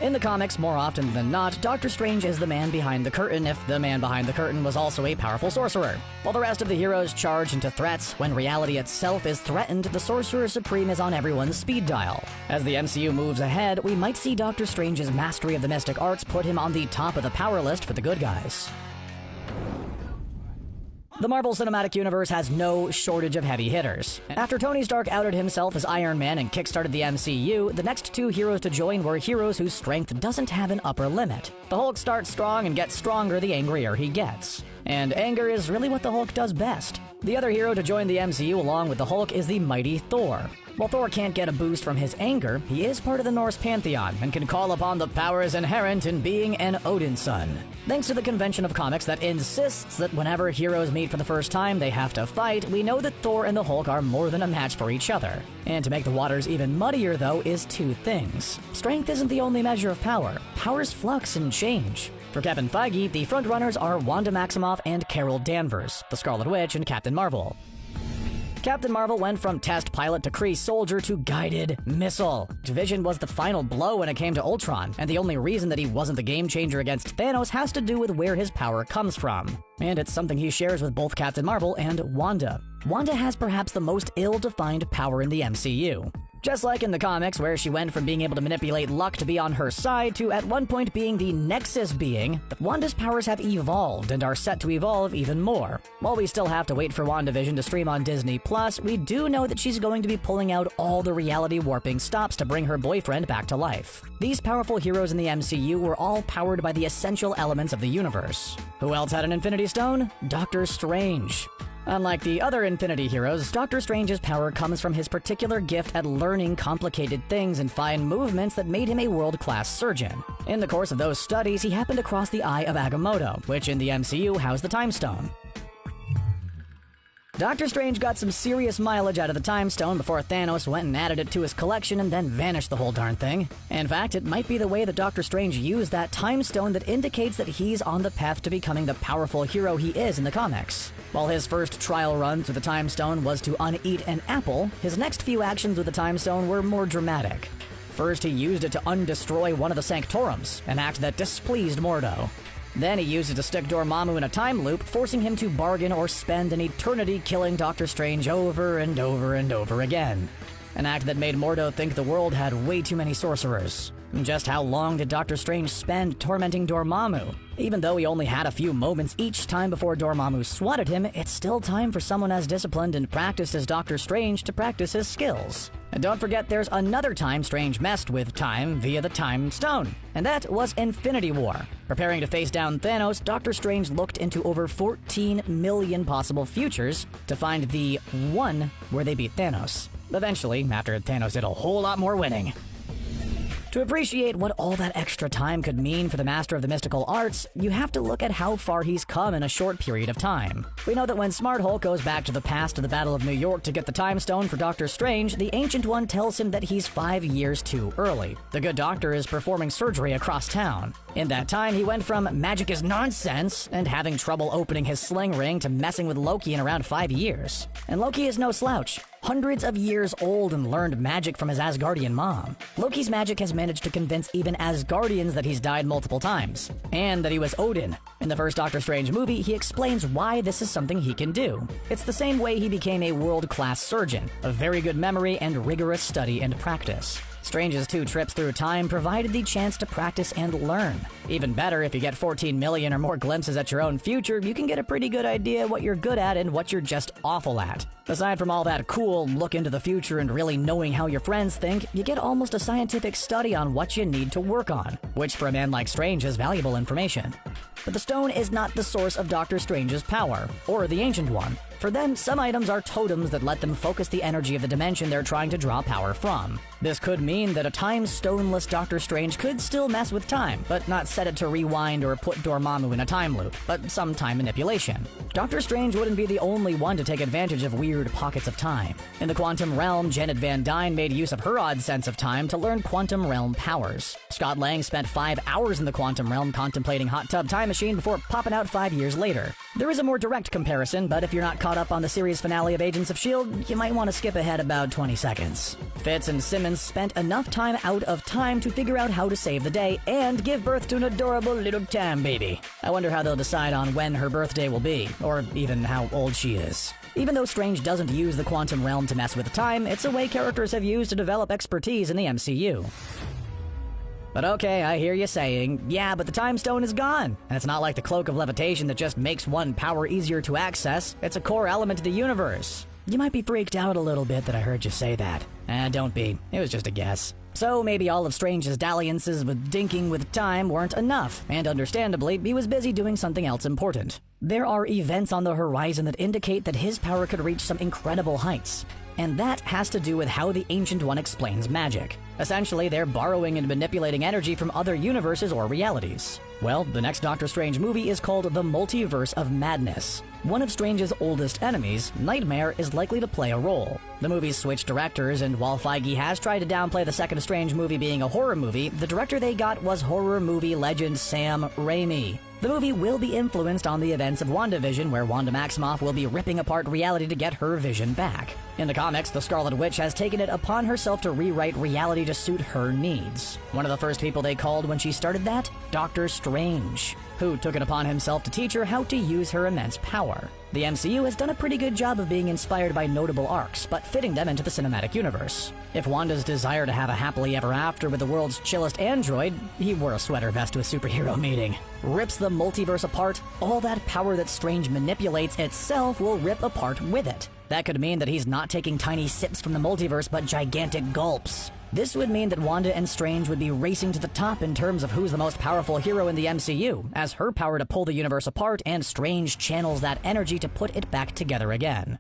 In the comics, more often than not, Doctor Strange is the man behind the curtain if the man behind the curtain was also a powerful sorcerer. While the rest of the heroes charge into threats, when reality itself is threatened, the Sorcerer Supreme is on everyone's speed dial. As the MCU moves ahead, we might see Doctor Strange's mastery of the mystic arts put him on the top of the power list for the good guys. The Marvel Cinematic Universe has no shortage of heavy hitters. After Tony Stark outed himself as Iron Man and kickstarted the MCU, the next two heroes to join were heroes whose strength doesn't have an upper limit. The Hulk starts strong and gets stronger the angrier he gets. And anger is really what the Hulk does best. The other hero to join the MCU along with the Hulk is the mighty Thor. While Thor can't get a boost from his anger, he is part of the Norse pantheon and can call upon the powers inherent in being an Odin son. Thanks to the convention of comics that insists that whenever heroes meet for the first time they have to fight, we know that Thor and the Hulk are more than a match for each other. And to make the waters even muddier though is two things. Strength isn't the only measure of power. Powers flux and change. For Kevin Feige, the frontrunners are Wanda Maximoff and Carol Danvers, the Scarlet Witch and Captain Marvel. Captain Marvel went from test pilot to Kree soldier to guided missile. Vision was the final blow when it came to Ultron, and the only reason that he wasn't the game changer against Thanos has to do with where his power comes from. And it's something he shares with both Captain Marvel and Wanda. Wanda has perhaps the most ill-defined power in the MCU. Just like in the comics, where she went from being able to manipulate luck to be on her side to at one point being the Nexus being, Wanda's powers have evolved and are set to evolve even more. While we still have to wait for WandaVision to stream on Disney+, we do know that she's going to be pulling out all the reality warping stops to bring her boyfriend back to life. These powerful heroes in the MCU were all powered by the essential elements of the universe. Who else had an Infinity Stone? Doctor Strange. Unlike the other Infinity heroes, Doctor Strange's power comes from his particular gift at learning complicated things and fine movements that made him a world-class surgeon. In the course of those studies, he happened across the Eye of Agamotto, which in the MCU housed the Time Stone. Doctor Strange got some serious mileage out of the Time Stone before Thanos went and added it to his collection and then vanished the whole darn thing. In fact, it might be the way that Doctor Strange used that Time Stone that indicates that he's on the path to becoming the powerful hero he is in the comics. While his first trial run through the Time Stone was to uneat an apple, his next few actions with the Time Stone were more dramatic. First, he used it to undestroy one of the Sanctorums, an act that displeased Mordo. Then he used it to stick Dormammu in a time loop, forcing him to bargain or spend an eternity killing Doctor Strange over and over and over again. An act that made Mordo think the world had way too many sorcerers. Just how long did Doctor Strange spend tormenting Dormammu? Even though he only had a few moments each time before Dormammu swatted him, it's still time for someone as disciplined and practiced as Doctor Strange to practice his skills. And don't forget there's another time Strange messed with time via the Time Stone, and that was Infinity War. Preparing to face down Thanos, Doctor Strange looked into over 14 million possible futures to find the one where they beat Thanos. Eventually, after Thanos did a whole lot more winning. To appreciate what all that extra time could mean for the master of the mystical arts, you have to look at how far he's come in a short period of time. We know that when Smart Hulk goes back to the past to the Battle of New York to get the Time Stone for Doctor Strange, the Ancient One tells him that he's 5 years too early. The good doctor is performing surgery across town. In that time, he went from magic is nonsense and having trouble opening his sling ring to messing with Loki in around 5 years. And Loki is no slouch. Hundreds of years old and learned magic from his Asgardian mom. Loki's magic has managed to convince even Asgardians that he's died multiple times, and that he was Odin. In the first Doctor Strange movie, he explains why this is something he can do. It's the same way he became a world-class surgeon, a very good memory and rigorous study and practice. Strange's 2 trips through time provided the chance to practice and learn. Even better, if you get 14 million or more glimpses at your own future, you can get a pretty good idea what you're good at and what you're just awful at. Aside from all that cool look into the future and really knowing how your friends think, you get almost a scientific study on what you need to work on, which for a man like Strange is valuable information. But the stone is not the source of Doctor Strange's power, or the Ancient One. For them, some items are totems that let them focus the energy of the dimension they're trying to draw power from. This could mean that a time stoneless Doctor Strange could still mess with time, but not set it to rewind or put Dormammu in a time loop, but some time manipulation. Doctor Strange wouldn't be the only one to take advantage of weird pockets of time. In the quantum realm, Janet Van Dyne made use of her odd sense of time to learn quantum realm powers. Scott Lang spent 5 hours in the quantum realm contemplating hot tub time machine before popping out 5 years later. There is a more direct comparison, but if you're not caught up on the series finale of Agents of S.H.I.E.L.D., you might want to skip ahead about 20 seconds. Fitz and Simmons spent enough time out of time to figure out how to save the day and give birth to an adorable little tam baby. I wonder how they'll decide on when her birthday will be, or even how old she is. Even though Strange doesn't use the quantum realm to mess with time, it's a way characters have used to develop expertise in the MCU. But okay, I hear you saying, yeah, but the Time Stone is gone. And it's not like the Cloak of Levitation that just makes one power easier to access. It's a core element of the universe. You might be freaked out a little bit that I heard you say that. Don't be. It was just a guess. So maybe all of Strange's dalliances with dinking with time weren't enough, and understandably, he was busy doing something else important. There are events on the horizon that indicate that his power could reach some incredible heights. And that has to do with how the Ancient One explains magic. Essentially, they're borrowing and manipulating energy from other universes or realities. Well, the next Doctor Strange movie is called The Multiverse of Madness. One of Strange's oldest enemies, Nightmare, is likely to play a role. The movie's switched directors, and while Feige has tried to downplay the second Strange movie being a horror movie, the director they got was horror movie legend Sam Raimi. The movie will be influenced on the events of WandaVision, where Wanda Maximoff will be ripping apart reality to get her vision back. In the comics, the Scarlet Witch has taken it upon herself to rewrite reality to suit her needs. One of the first people they called when she started that? Doctor Strange, who took it upon himself to teach her how to use her immense power. The MCU has done a pretty good job of being inspired by notable arcs, but fitting them into the cinematic universe. If Wanda's desire to have a happily ever after with the world's chillest android, he wore a sweater vest to a superhero meeting, rips the multiverse apart, all that power that Strange manipulates itself will rip apart with it. That could mean that he's not taking tiny sips from the multiverse, but gigantic gulps. This would mean that Wanda and Strange would be racing to the top in terms of who's the most powerful hero in the MCU, as her power to pull the universe apart and Strange channels that energy to put it back together again.